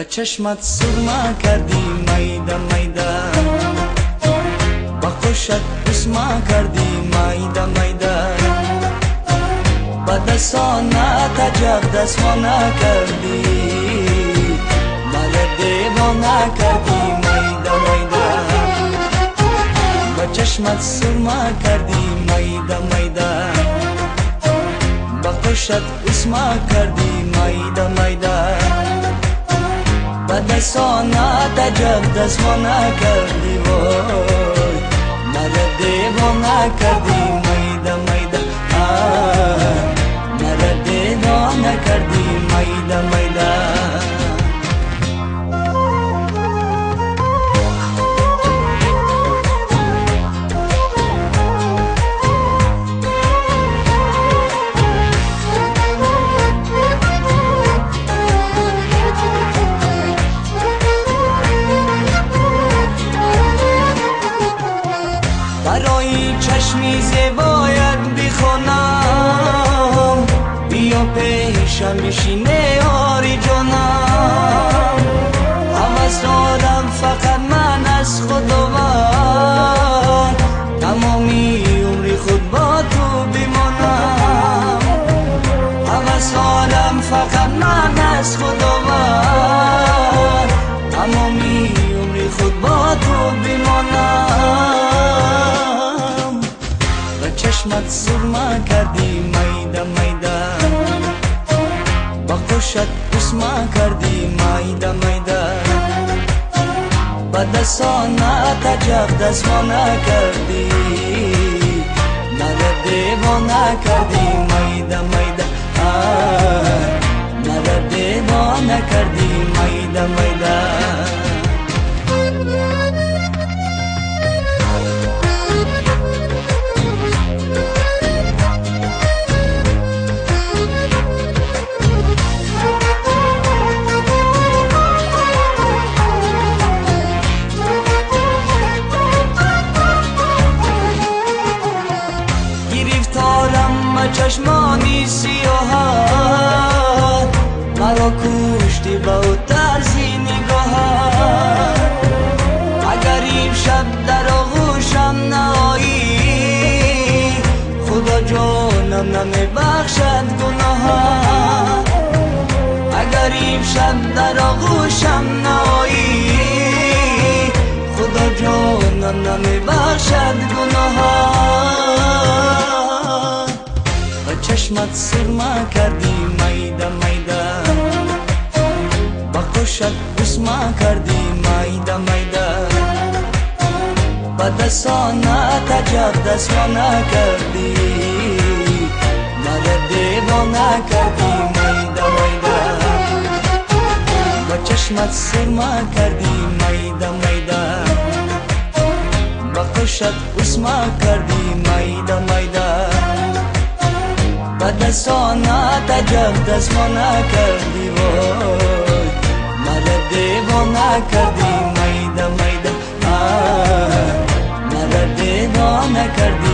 و چشمت سرما کردی میده میده، با خوشت بسما کردی میده میده، با دستانت عجب دستمانه کردی، مرا دیوانه کردی میده میده، با چشمت سرما کردی میده میده، با خوشت بسما کردی میده میده، با دستانت عجب دستمانه کردی وای، مرا دیوانه کردی میده میده، مرا دیوانه کردی میده میده. برای چشمی زیبایت بخونم، بیا پیشم بشینه آری جانم، هوس دارم فقط من از خداوند، تمامی عمری خود با تو بمانم، هوس دارم فقط من از خداوند، تمامی عمری خود با تو بمانم، چشمت سرما کردی میده میده، با خوشت بسما کردی میده میده، با دستانت عجب دستمانه کردی، مرا دیوانه کردی میده میده، مرا دیوانه کردی میده میده. چشمانی سیاهت مرا کشتی با او طرزی نگاهت، اگر این شب در آغوشم نایی، خدا جانم نمیبخشد گناهت، اگر این شب در آغوشم نایی، خدا جانم نمیبخشد گناهت، چشمت سرما کردی میده میده، با خوشت بسما کردی میده میده، با دستانت عجب دستمانه کردی، مرا دیوانه کردی میده میده، با چشمت سرما کردی میده میده، با خوشت بسما کردی میده میده، با دستانت عجب دستمانه کردی وای، مرا دیوانه کردی میده میده، مرا دیوانه کردی